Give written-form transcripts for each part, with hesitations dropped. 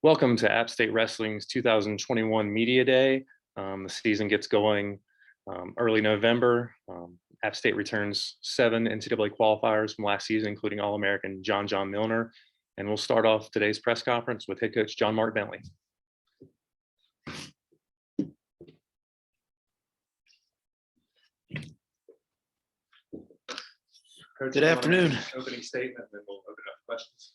Welcome to App State Wrestling's 2021 Media Day. The season gets going early November. App State returns 7 NCAA qualifiers from last season, including All-American John Milner. And we'll start off today's press conference with head coach John Mark Bentley. Good afternoon. Opening statement, and then we'll open up questions.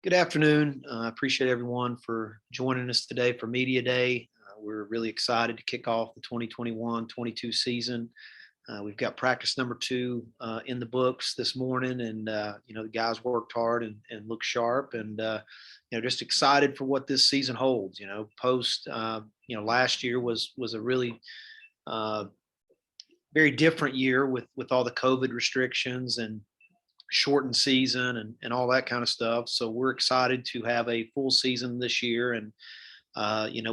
Good afternoon. I appreciate everyone for joining us today for Media Day. We're really excited to kick off the 2021-22 season. We've got practice number 2 in the books this morning, and the guys worked hard and looked sharp, and just excited for what this season holds. Post last year was a really very different year with all the COVID restrictions and shortened season and all that kind of stuff. So we're excited to have a full season this year. And,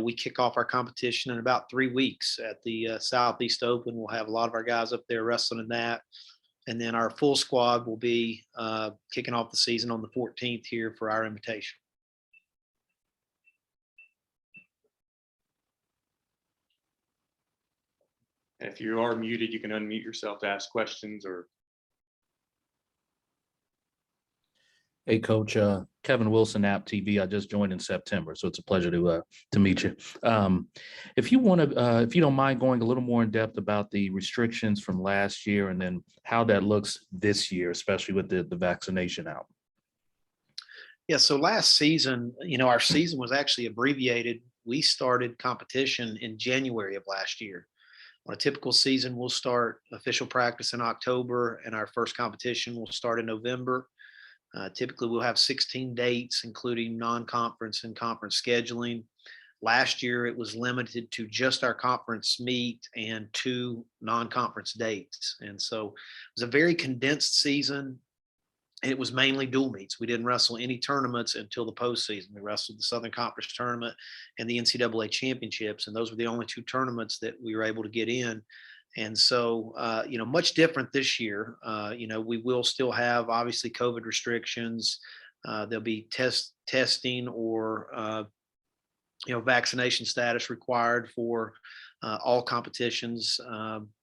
we kick off our competition in about 3 weeks at the Southeast Open. We'll have a lot of our guys up there wrestling in that. And then our full squad will be kicking off the season on the 14th here for our invitation. And if you are muted, you can unmute yourself to ask questions or. Hey, Coach, Kevon Wilson, App TV. I just joined in September, so it's a pleasure to meet you. If you don't mind going a little more in depth about the restrictions from last year and then how that looks this year, especially with the vaccination out. Yeah, so last season, our season was actually abbreviated. We started competition in January of last year. On a typical season, we'll start official practice in October, and our first competition will start in November. Typically, we'll have 16 dates, including non-conference and conference scheduling. Last year, it was limited to just our conference meet and 2 non-conference dates. And so it was a very condensed season. It was mainly dual meets. We didn't wrestle any tournaments until the postseason. We wrestled the Southern Conference tournament and the NCAA championships, and those were the only 2 tournaments that we were able to get in. And so, much different this year. We will still have obviously COVID restrictions. There'll be testing or, vaccination status required for all competitions,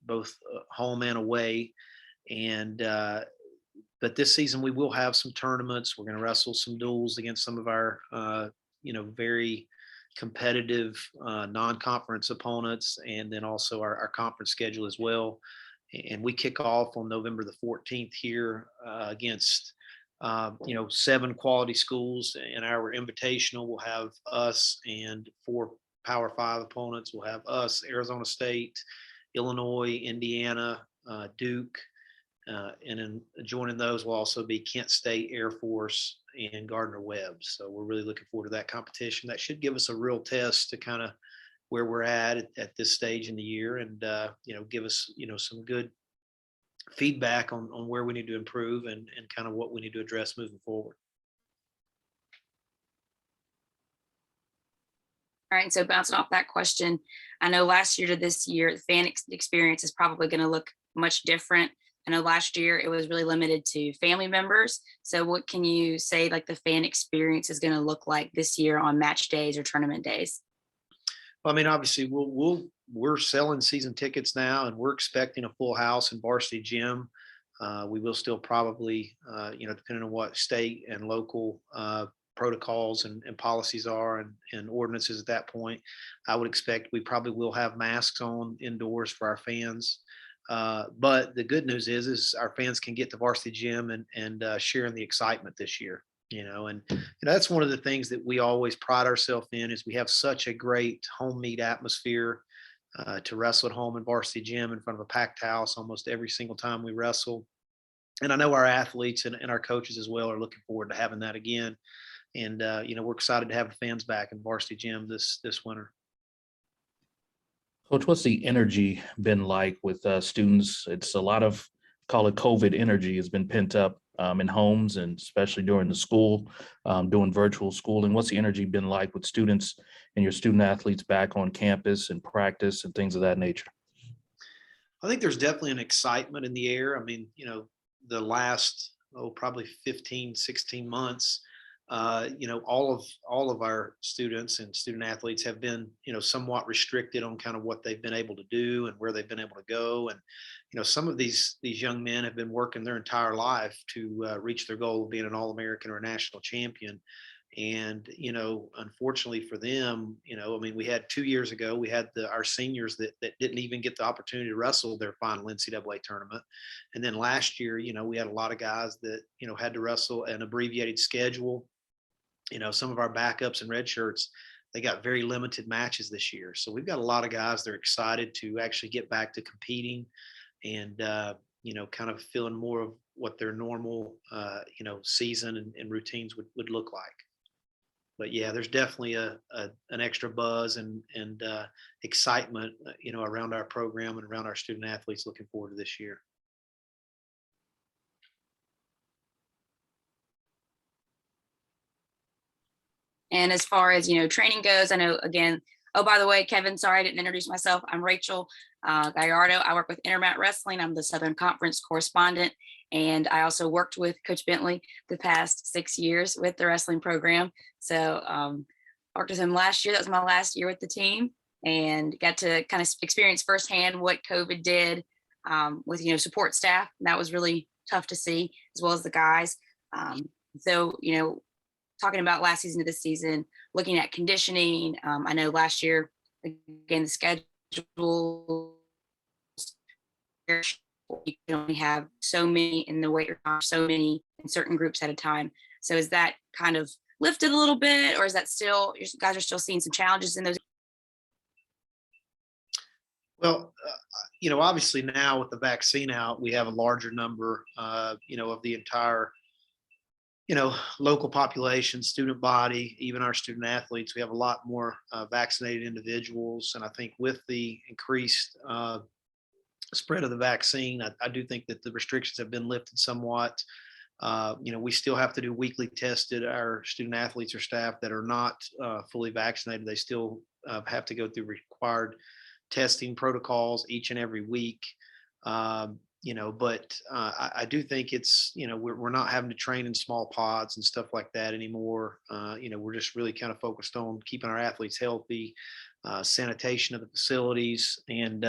both home and away. But this season we will have some tournaments. We're going to wrestle some duels against some of our, very competitive non-conference opponents, and then also our conference schedule as well. And we kick off on November the 14th here against 7 quality schools. In our invitational, we'll have us and 4 Power 5 opponents. We'll have us, Arizona State, Illinois, Indiana, Duke, and then joining those will also be Kent State, Air Force, and Gardner-Webb. So we're really looking forward to that competition. That should give us a real test to kind of where we're at this stage in the year, and give us some good feedback on where we need to improve and kind of what we need to address moving forward. All right, so bouncing off that question, I know last year to this year, the fan experience is probably going to look much different. I know last year it was really limited to family members. So what can you say like the fan experience is going to look like this year on match days or tournament days? Well, I mean, obviously we're selling season tickets now, and we're expecting a full house in Varsity Gym. We will still probably, depending on what state and local protocols and policies are and ordinances at that point, I would expect we probably will have masks on indoors for our fans. But the good news is our fans can get to Varsity Gym and share in the excitement this year, and that's one of the things that we always pride ourselves in, is we have such a great home meet atmosphere to wrestle at home in Varsity Gym in front of a packed house almost every single time we wrestle. And I know our athletes and our coaches as well are looking forward to having that again. And, we're excited to have the fans back in Varsity Gym this winter. Coach, what's the energy been like with students? It's a lot of, call it COVID energy, has been pent up in homes, and especially during the school, doing virtual schooling. What's the energy been like with students and your student athletes back on campus and practice and things of that nature? I think there's definitely an excitement in the air. I mean, the last, probably 15, 16 months, all of our students and student athletes have been, somewhat restricted on kind of what they've been able to do and where they've been able to go. And, some of these young men have been working their entire life to reach their goal of being an All-American or a national champion. And, unfortunately for them, I mean, we had 2 years ago, we had our seniors that didn't even get the opportunity to wrestle their final NCAA tournament. And then last year, we had a lot of guys that, had to wrestle an abbreviated schedule. Some of our backups and red shirts, they got very limited matches this year. So we've got a lot of guys that are excited to actually get back to competing and, kind of feeling more of what their normal, season and routines would look like. But yeah, there's definitely an extra buzz and excitement, around our program and around our student athletes looking forward to this year. And as far as, training goes, I know, again, oh, by the way, Kevin, sorry, I didn't introduce myself. I'm Rachel Gallardo. I work with Intermat Wrestling. I'm the Southern Conference correspondent. And I also worked with Coach Bentley the past 6 years with the wrestling program. So worked with him last year. That was my last year with the team, and got to kind of experience firsthand what COVID did with, support staff. That was really tough to see, as well as the guys. So, talking about last season to this season, looking at conditioning. I know last year, again, the schedule, you can only have so many in the weight room, so many in certain groups at a time. So is that kind of lifted a little bit, or is that still, you guys are still seeing some challenges in those? Well, obviously now with the vaccine out, we have a larger number, of the entire local population, student body, even our student athletes. We have a lot more vaccinated individuals. And I think with the increased spread of the vaccine, I do think that the restrictions have been lifted somewhat. We still have to do weekly tested. Our student athletes or staff that are not fully vaccinated, they still have to go through required testing protocols each and every week. But I do think it's, we're not having to train in small pods and stuff like that anymore. We're just really kind of focused on keeping our athletes healthy, sanitation of the facilities, and,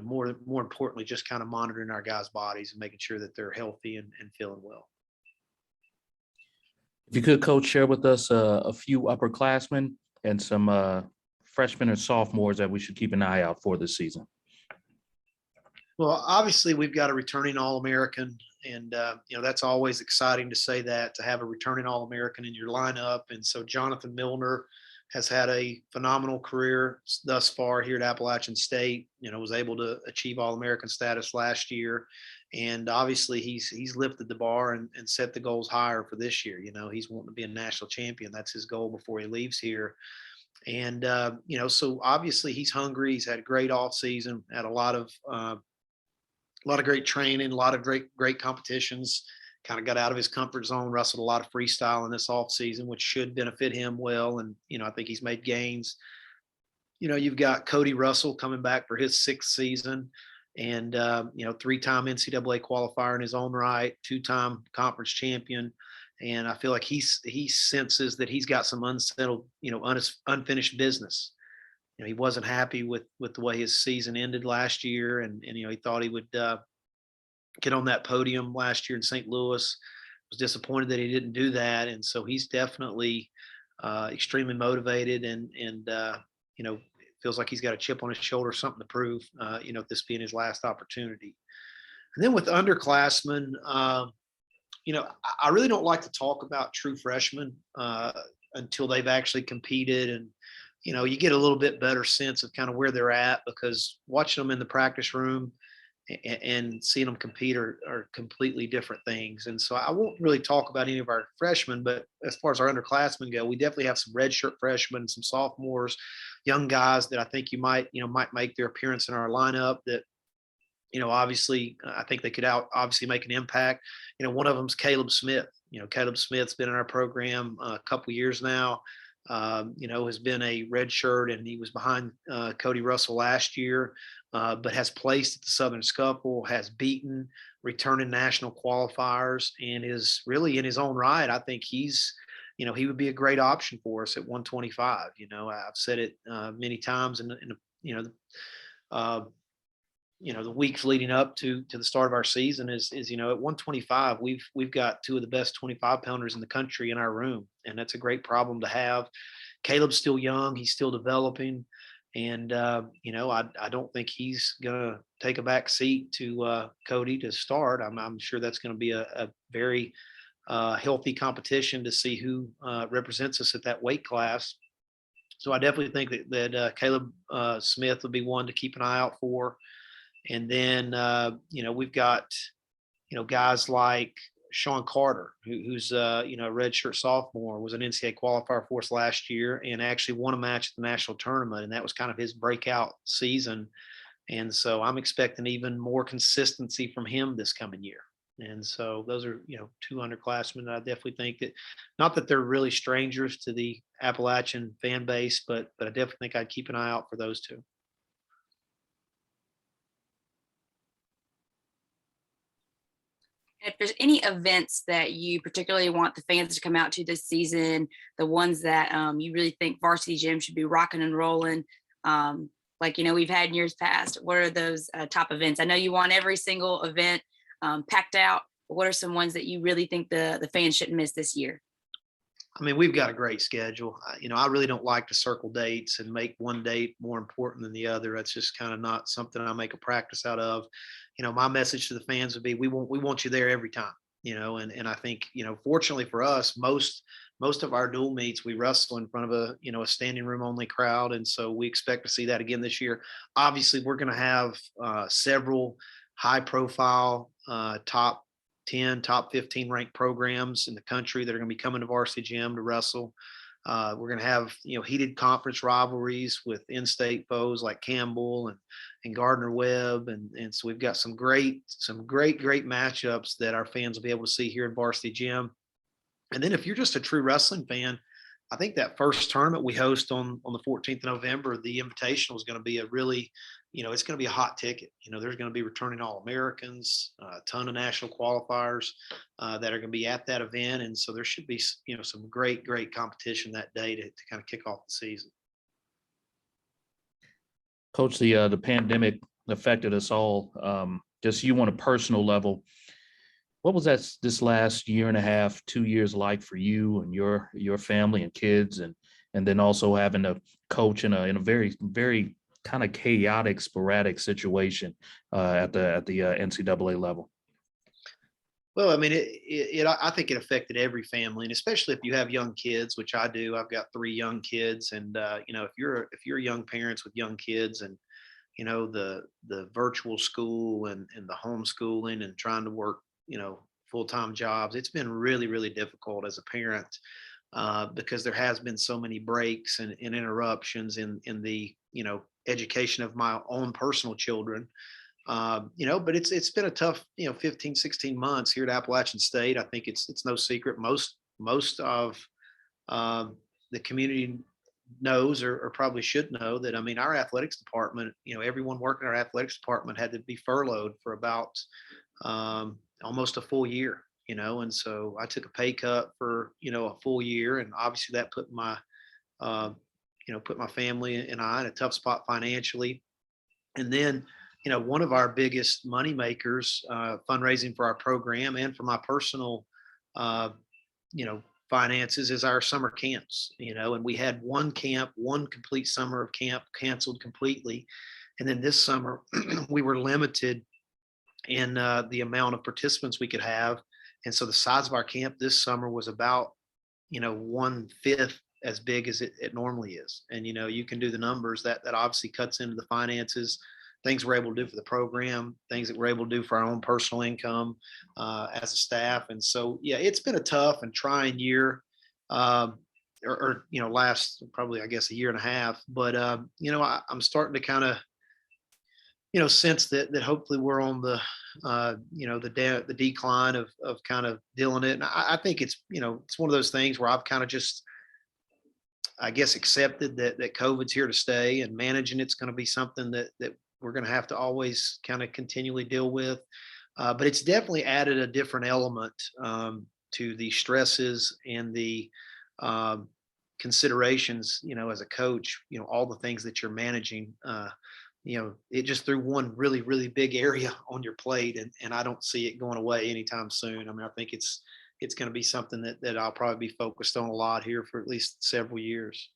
more importantly, just kind of monitoring our guys' bodies and making sure that they're healthy and feeling well. If you could, Coach, share with us a few upperclassmen and some freshmen and sophomores that we should keep an eye out for this season. Well, obviously, we've got a returning All-American, and that's always exciting to say that, to have a returning All-American in your lineup. And so Jonathan Milner has had a phenomenal career thus far here at Appalachian State. Was able to achieve All-American status last year, and obviously he's lifted the bar and set the goals higher for this year. He's wanting to be a national champion. That's his goal before he leaves here. And so obviously he's hungry. He's had a great off season, had a lot of great training, a lot of great competitions, kind of got out of his comfort zone, wrestled a lot of freestyle in this off season, which should benefit him well. And, I think he's made gains. You've got Cody Russell coming back for his 6th season, and, 3-time NCAA qualifier in his own right, 2-time conference champion. And I feel like he senses that he's got some unsettled, unfinished business. He wasn't happy with the way his season ended last year, and he thought he would get on that podium last year in St. Louis. Was disappointed that he didn't do that, and so he's definitely extremely motivated, and feels like he's got a chip on his shoulder, something to prove. This being his last opportunity. And then with underclassmen, I really don't like to talk about true freshmen until they've actually competed, and you get a little bit better sense of kind of where they're at, because watching them in the practice room and seeing them compete are completely different things. And so I won't really talk about any of our freshmen, but as far as our underclassmen go, we definitely have some redshirt freshmen, some sophomores, young guys that I think might make their appearance in our lineup that, obviously I think they could obviously make an impact. One of them's Caleb Smith. Caleb Smith's been in our program a couple years now. Has been a red shirt, and he was behind Cody Russell last year, but has placed at the Southern Scuffle, has beaten returning national qualifiers and is really in his own right. I think he's, he would be a great option for us at 125. I've said it many times in uh, the weeks leading up to the start of our season is at 125 we've got two of the best 25 pounders in the country in our room, and that's a great problem to have. Caleb's still young, he's still developing, and I don't think he's gonna take a back seat to Cody to start. I'm sure that's going to be a very healthy competition to see who represents us at that weight class. So I definitely think that Caleb Smith would be one to keep an eye out for. And then, we've got, guys like Sean Carter, who's a redshirt sophomore, was an NCAA qualifier for us last year and actually won a match at the national tournament. And that was kind of his breakout season. And so I'm expecting even more consistency from him this coming year. And so those are, two underclassmen that I definitely think that, not that they're really strangers to the Appalachian fan base, but I definitely think I'd keep an eye out for those two. If there's any events that you particularly want the fans to come out to this season, the ones that you really think Varsity Gym should be rocking and rolling, we've had in years past, what are those top events? I know you want every single event packed out, but what are some ones that you really think the fans shouldn't miss this year? I mean, we've got a great schedule. I really don't like to circle dates and make one date more important than the other. That's just kind of not something I make a practice out of. My message to the fans would be, we want you there every time, and I think, fortunately for us, most of our dual meets, we wrestle in front of a standing room only crowd. And so we expect to see that again this year. Obviously, we're going to have several high profile top 10, top 15 ranked programs in the country that are going to be coming to Varsity Gym to wrestle. We're going to have, heated conference rivalries with in-state foes like Campbell and Gardner Webb. And so we've got some great matchups that our fans will be able to see here in Varsity Gym. And then if you're just a true wrestling fan, I think that first tournament we host on the 14th of November, the Invitational, is going to be a really, it's going to be a hot ticket. There's going to be returning All-Americans, a ton of national qualifiers that are going to be at that event. And so there should be, some great competition that day to kind of kick off the season. Coach, the pandemic affected us all. Just you on a personal level, what was this last year and a half, 2 years like for you and your family and kids, and then also having to coach in a very, very kind of chaotic, sporadic situation at the NCAA level? Well, I mean, I think it affected every family, and especially if you have young kids, which I do. I've got 3 young kids, and if you're young parents with young kids, and the virtual school and the homeschooling and trying to work full-time jobs, it's been really, really difficult as a parent because there has been so many breaks and interruptions in the education of my own personal children. But it's been a tough 15, 16 months here at Appalachian State. I think it's no secret most of the community knows or probably should know that, I mean, our athletics department, everyone working in our athletics department had to be furloughed for about almost a full year, and so I took a pay cut for, a full year. And obviously that put my family and I in a tough spot financially. And then, one of our biggest money makers, fundraising for our program and for my personal, finances, is our summer camps, and we had one complete summer of camp canceled completely. And then this summer we were limited in the amount of participants we could have. And so the size of our camp this summer was about, 1/5 as big as it normally is. And, you can do the numbers that obviously cuts into the finances, things we're able to do for the program, things that we're able to do for our own personal income as a staff. And so, yeah, it's been a tough and trying year last probably, I guess, a year and a half. But, I'm starting to kind of, sense that hopefully we're on the, the decline of kind of dealing it. And I think it's, it's one of those things where I've kind of just, I guess, accepted that COVID's here to stay, and managing it's going to be something that we're going to have to always kind of continually deal with. But it's definitely added a different element to the stresses and the um, considerations, as a coach, all the things that you're managing. It just threw one really, really big area on your plate, and I don't see it going away anytime soon. I mean, I think it's going to be something that I'll probably be focused on a lot here for at least several years.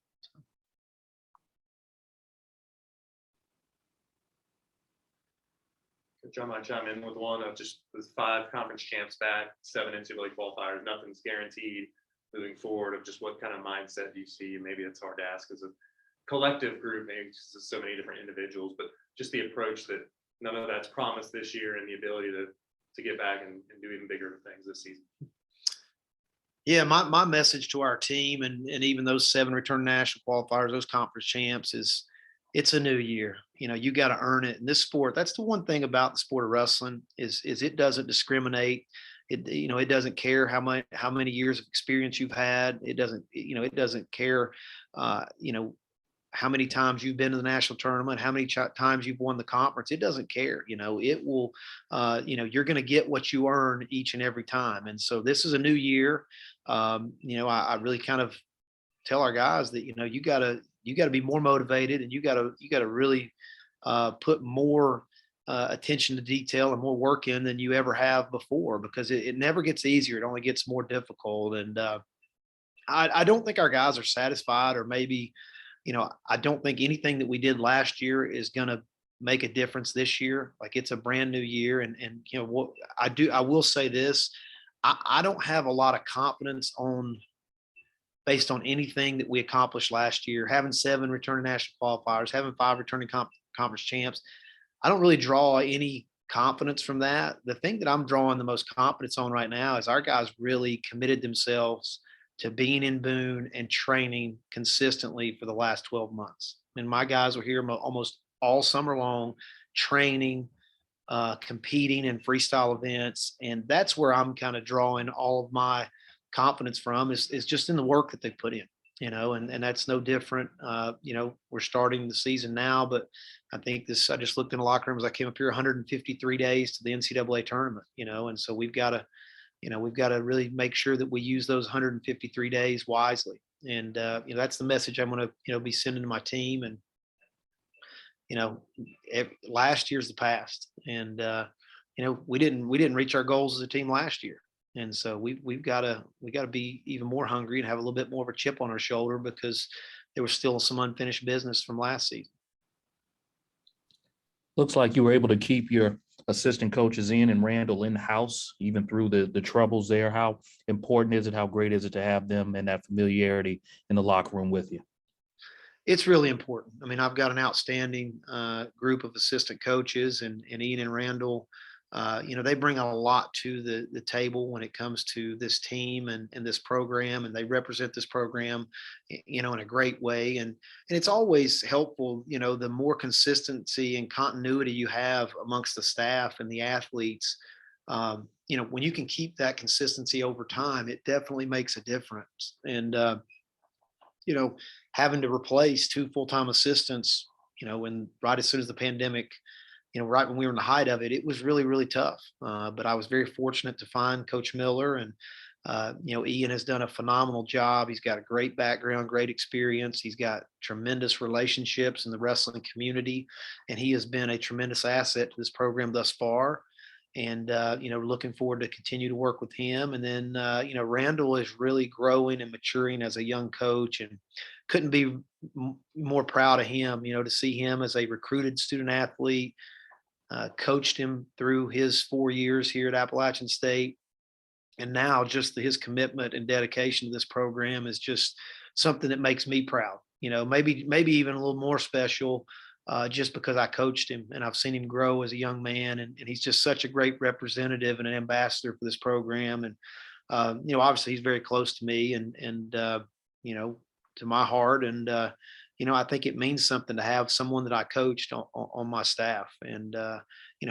John, might chime in with one of just with 5 conference champs back, 7 NCAA qualifiers. Nothing's guaranteed moving forward. Of just what kind of mindset do you see? Maybe it's hard to ask as a collective group, maybe because there's so many different individuals, but just the approach that none of that's promised this year and the ability to get back and do even bigger things this season. Yeah, my message to our team and even those 7 return national qualifiers, those conference champs, is it's a new year. You got to earn it in this sport. That's the one thing about the sport of wrestling is it doesn't discriminate. It doesn't care how many years of experience you've had. It doesn't care how many times you've been to the national tournament, how many times you've won the conference. It doesn't care. It will, you're going to get what you earn each and every time. And so this is a new year. I really kind of tell our guys that, you gotta be more motivated, and you gotta really put more attention to detail and more work in than you ever have before, because it never gets easier. It only gets more difficult. And I don't think our guys are satisfied, or maybe, I don't think anything that we did last year is going to make a difference this year. Like, it's a brand new year. And what I will say this, I don't have a lot of confidence based on anything that we accomplished last year, having 7 returning national qualifiers, having 5 returning conference champs. I don't really draw any confidence from that. The thing that I'm drawing the most confidence on right now is our guys really committed themselves to being in Boone and training consistently for the last 12 months. And my guys were here almost all summer long, training, competing in freestyle events. And that's where I'm kind of drawing all of my confidence from, is just in the work that they put in, and that's no different. We're starting the season now, but I think I just looked in the locker room as I came up here, 153 days to the NCAA tournament, and so we've got to really make sure that we use those 153 days wisely. And, that's the message I'm going to, be sending to my team. And, last year's the past, and, we didn't reach our goals as a team last year. And so we've got to be even more hungry and have a little bit more of a chip on our shoulder, because there was still some unfinished business from last season. Looks like you were able to keep your assistant coaches and Randall in-house, even through the troubles there. How important is it? How great is it to have them and that familiarity in the locker room with you? It's really important. I mean, I've got an outstanding group of assistant coaches, and Ian and Randall. They bring a lot to the table when it comes to this team and this program, and they represent this program, in a great way. And it's always helpful, the more consistency and continuity you have amongst the staff and the athletes. When you can keep that consistency over time, it definitely makes a difference. And, having to replace 2 full-time assistants, right as soon as the pandemic, right when we were in the height of it, it was really, really tough. But I was very fortunate to find Coach Miller, and, Ian has done a phenomenal job. He's got a great background, great experience. He's got tremendous relationships in the wrestling community, and he has been a tremendous asset to this program thus far. And, looking forward to continue to work with him. And then, Randall is really growing and maturing as a young coach, and couldn't be more proud of him, to see him as a recruited student athlete. Coached him through his 4 years here at Appalachian State. And now just his commitment and dedication to this program is just something that makes me proud, maybe even a little more special, just because I coached him and I've seen him grow as a young man. And he's just such a great representative and an ambassador for this program. And, obviously he's very close to me and to my heart. And, I think it means something to have someone that I coached on my staff. And,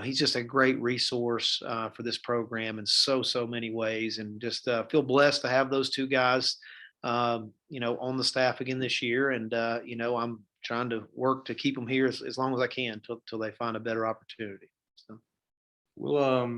he's just a great resource for this program in so many ways. And just feel blessed to have those 2 guys, on the staff again this year. And, I'm trying to work to keep them here as long as I can till they find a better opportunity. So. We'll